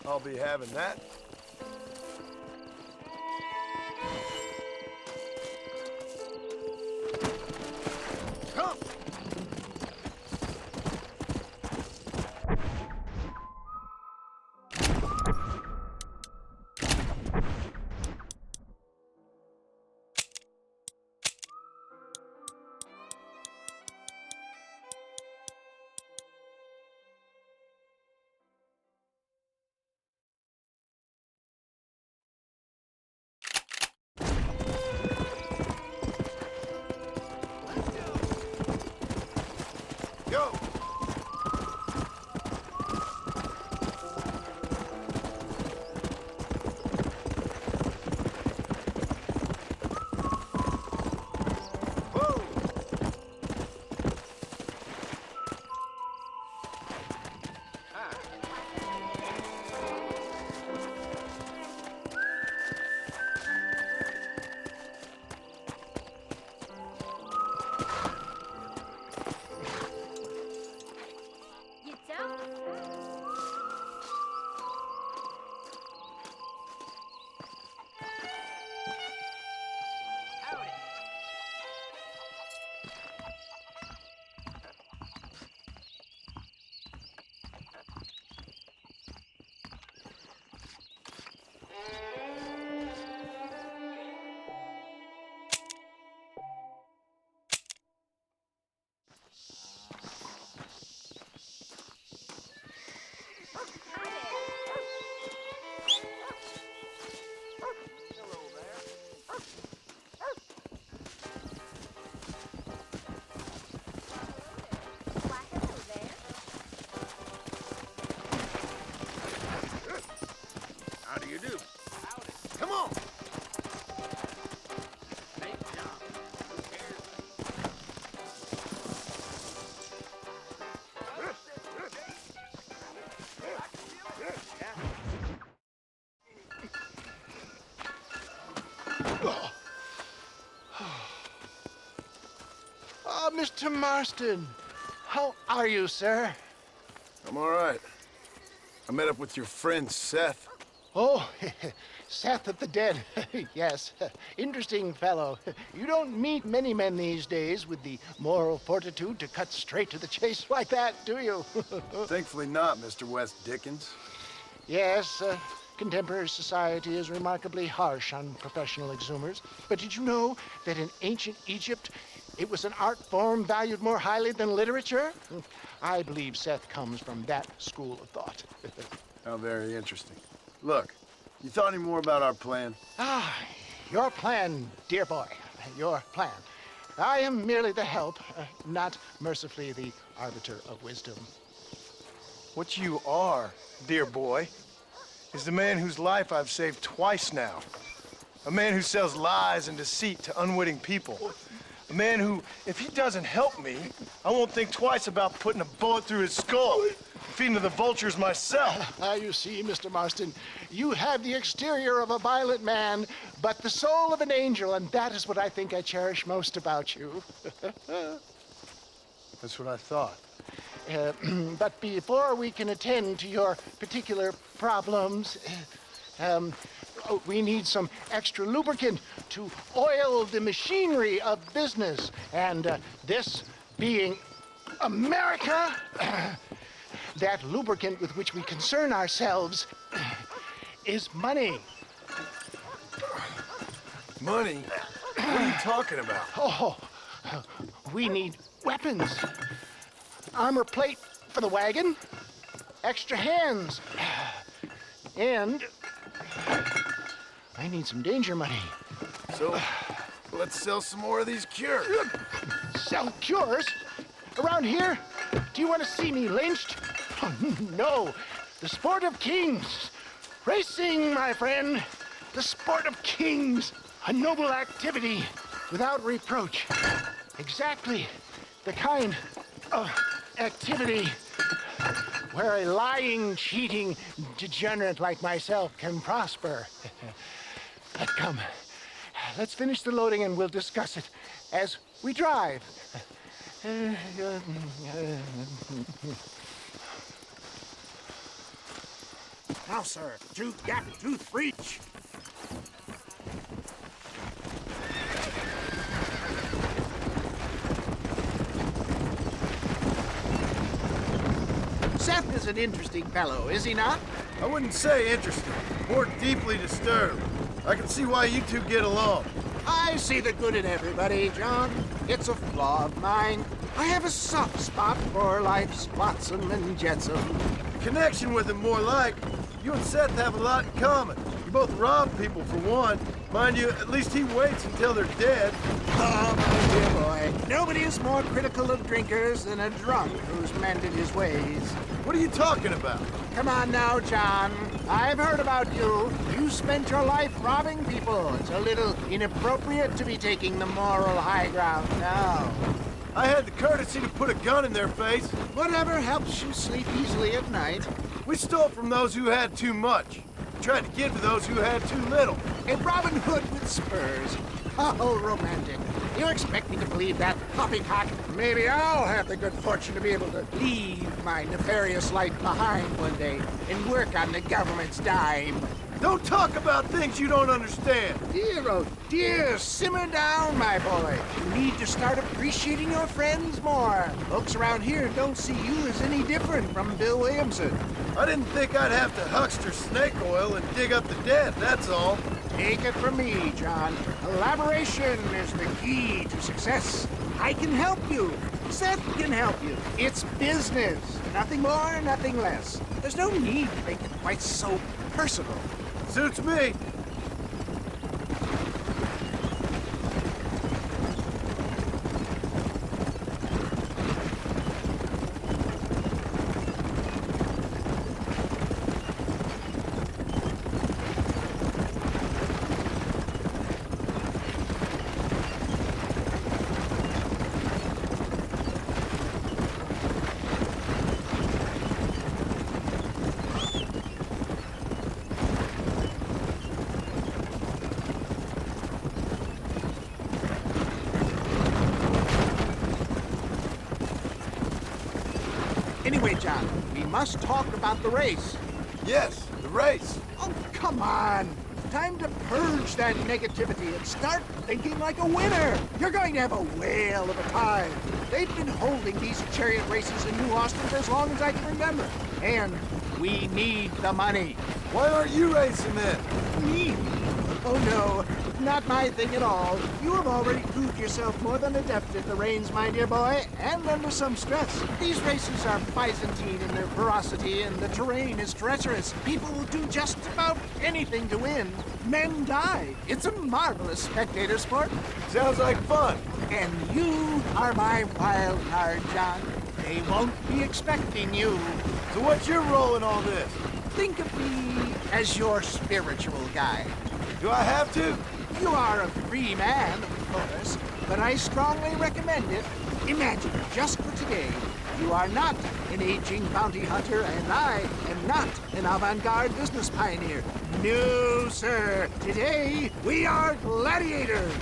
I'll be having that. Come! Go! How do you do? Howdy. Come on! Nice job. Who cares? Oh, Mr. Marston. How are you, sir? I'm all right. I met up with your friend, Seth. Oh, Seth of the Dead. Yes, interesting fellow. You don't meet many men these days with the moral fortitude to cut straight to the chase like that, do you? Thankfully not, Mr. West Dickens. Yes, contemporary society is remarkably harsh on professional exhumers. But did you know that in ancient Egypt, it was an art form valued more highly than literature? I believe Seth comes from that school of thought. How very interesting. Look, you thought any more about our plan? Your plan, dear boy, your plan. I am merely the help, not mercifully the arbiter of wisdom. What you are, dear boy, is the man whose life I've saved twice now. A man who sells lies and deceit to unwitting people. A man who, if he doesn't help me, I won't think twice about putting a bullet through his skull, feeding to the vultures myself. You see, Mr. Marston, you have the exterior of a violent man, but the soul of an angel, and that is what I think I cherish most about you. That's what I thought. But before we can attend to your particular problems, we need some extra lubricant to oil the machinery of business. And this being America, that lubricant with which we concern ourselves is money. Money? What are you talking about? Oh, we need weapons. Armor plate for the wagon, extra hands, and I need some danger money. So, let's sell some more of these cures. Sell cures? Around here? Do you want to see me lynched? Oh, no. The sport of kings. Racing, my friend. The sport of kings. A noble activity without reproach. Exactly the kind of activity where a lying, cheating degenerate like myself can prosper. But come, let's finish the loading and we'll discuss it as we drive. Now, sir, tooth gap, tooth breach. Seth is an interesting fellow, is he not? I wouldn't say interesting, more deeply disturbed. I can see why you two get along. I see the good in everybody, John. It's a flaw of mine. I have a soft spot for life's flotsam and jetsam. Connection with him more like. You and Seth have a lot in common. You both rob people for one. Mind you, at least he waits until they're dead. Oh, my dear boy. Nobody is more critical of drinkers than a drunk who's mended his ways. What are you talking about? Come on now, John. I've heard about you. You spent your life robbing people. It's a little inappropriate to be taking the moral high ground now. I had the courtesy to put a gun in their face. Whatever helps you sleep easily at night. We stole from those who had too much. Tried to give to those who had too little. A Robin Hood with spurs. Oh, romantic. You expect me to believe that poppycock? Maybe I'll have the good fortune to be able to leave my nefarious life behind one day and work on the government's dime. Don't talk about things you don't understand. Dear, oh dear, simmer down, my boy. You need to start appreciating your friends more. Folks around here don't see you as any different from Bill Williamson. I didn't think I'd have to huckster snake oil and dig up the dead, that's all. Take it from me, John. Collaboration is the key to success. I can help you. Seth can help you. It's business. Nothing more, nothing less. There's no need to make it quite so personal. Suits me. Anyway, John, we must talk about the race. Yes, the race. Oh, come on. Time to purge that negativity and start thinking like a winner. You're going to have a whale of a time. They've been holding these chariot races in New Austin for as long as I can remember. And we need the money. Why aren't you racing then? Me? Oh no, not my thing at all. You have already proved yourself more than adept at the reins, my dear boy, and under some stress. These races are Byzantine in their ferocity, and the terrain is treacherous. People will do just about anything to win. Men die. It's a marvelous spectator sport. Sounds like fun. And you are my wild card, John. They won't be expecting you. So what's your role in all this? Think of me as your spiritual guide. Do I have to? You are a free man, of course, but I strongly recommend it. Imagine, just for today, you are not an aging bounty hunter, and I am not an avant-garde business pioneer. No, sir. Today, we are gladiators.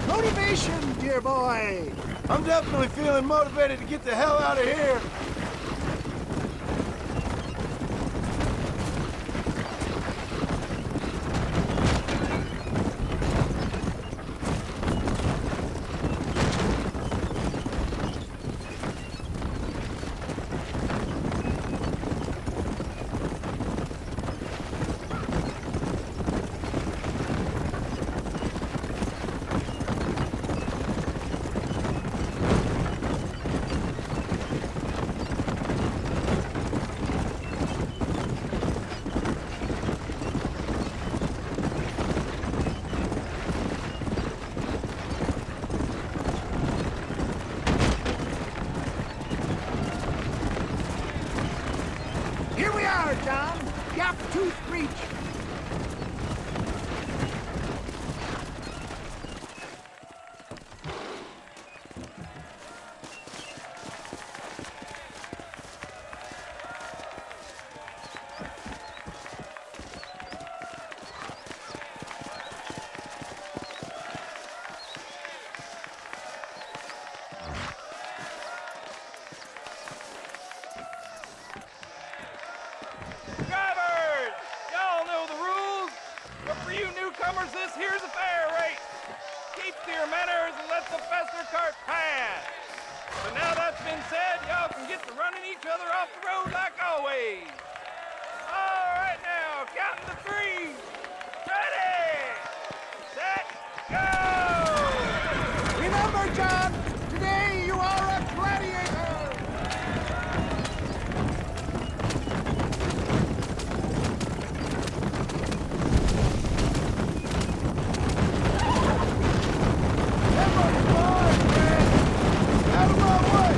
Motivation, dear boy. I'm definitely feeling motivated to get the hell out of here. Here we are, John. Gap Tooth Reach. Drivers! Y'all know the rules, but for you newcomers, this here's a fair race. Keep to your manners and let the faster cart pass. But now that's been said, y'all can get to running each other off the road like always. All right now, counting to three. Ready, set, go! Remember, John, today you are a gladiator. Out of my way!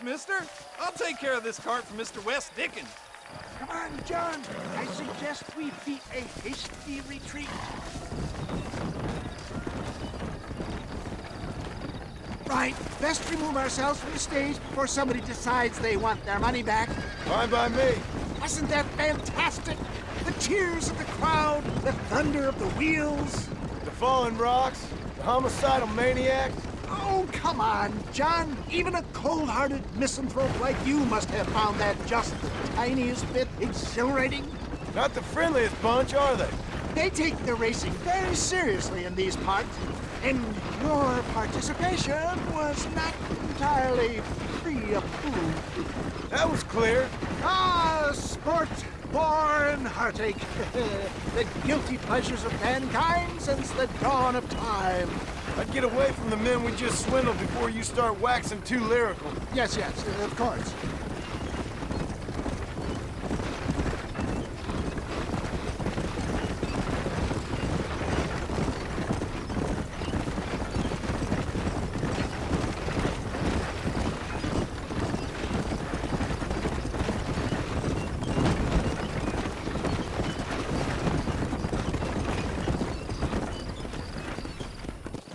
Thanks, mister. I'll take care of this cart for Mr. West Dickens. Come on, John. I suggest we beat a hasty retreat. Right, best remove ourselves from the stage before somebody decides they want their money back. Fine by me. Wasn't that fantastic? The cheers of the crowd, the thunder of the wheels. The fallen rocks, the homicidal maniac. Oh, come on, John. Even a cold-hearted misanthrope like you must have found that just the tiniest bit exhilarating. Not the friendliest bunch, are they? They take their racing very seriously in these parts, and your participation was not entirely free of food. That was clear. Ah, sport, war, and heartache. The guilty pleasures of mankind since the dawn of time. I'd get away from the men we just swindled before you start waxing too lyrical. Yes, of course.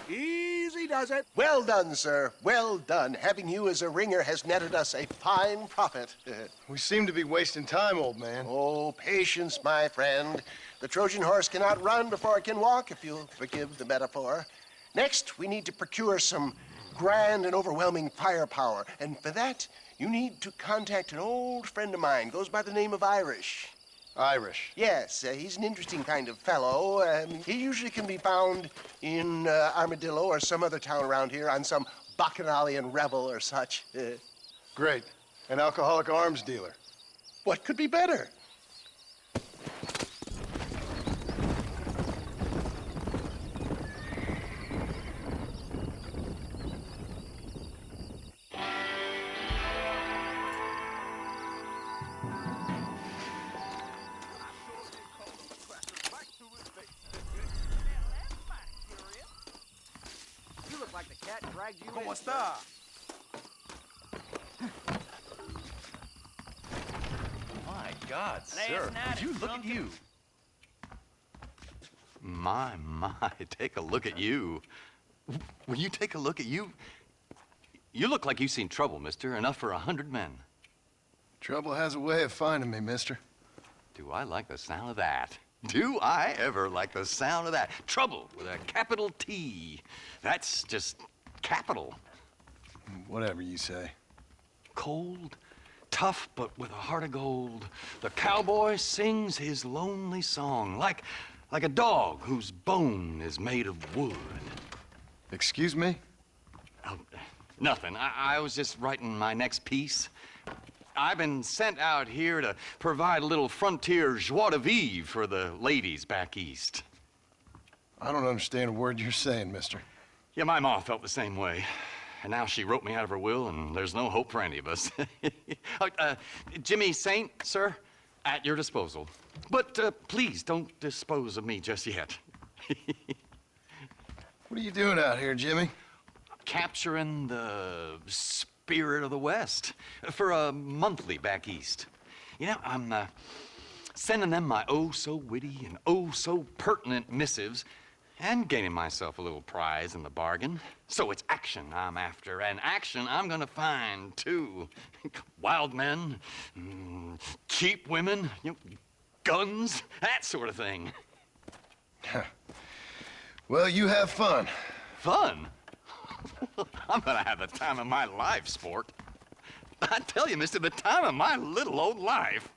Easy does it. Well done, sir. Well done. Having you as a ringer has netted us a fine profit. We seem to be wasting time, old man. Oh, patience, my friend. The Trojan horse cannot run before it can walk, if you'll forgive the metaphor. Next, we need to procure some grand and overwhelming firepower. And for that, you need to contact an old friend of mine. Goes by the name of Irish. Irish. Yes, he's an interesting kind of fellow. He usually can be found in Armadillo or some other town around here on some bacchanalian revel or such. Great. An alcoholic arms dealer. What could be better? You look like the cat dragged you ¿Cómo está? My God, sir, would you look at you? My, take a look at you. Will you take a look at you? You look like you've seen trouble, mister. Enough for 100 men. Trouble has a way of finding me, mister. Do I like the sound of that? Do I ever like the sound of that? Trouble with a capital T. That's just capital. Whatever you say. Cold, tough, but with a heart of gold. The cowboy sings his lonely song like a dog whose bone is made of wood. Excuse me? Oh, nothing. I was just writing my next piece. I've been sent out here to provide a little frontier joie de vivre for the ladies back east. I don't understand a word you're saying, mister. Yeah, my ma felt the same way. And now she wrote me out of her will, and there's no hope for any of us. Jimmy Saint, sir, at your disposal. But please don't dispose of me just yet. What are you doing out here, Jimmy? Capturing the spirit of the West for a monthly back east. You know, I'm sending them my oh-so-witty and oh-so-pertinent missives and gaining myself a little prize in the bargain. So it's action I'm after, and action I'm gonna find, too. Wild men, cheap women, guns, that sort of thing. Well, you have fun. Fun? I'm gonna have the time of my life, sport. I tell you, mister, the time of my little old life.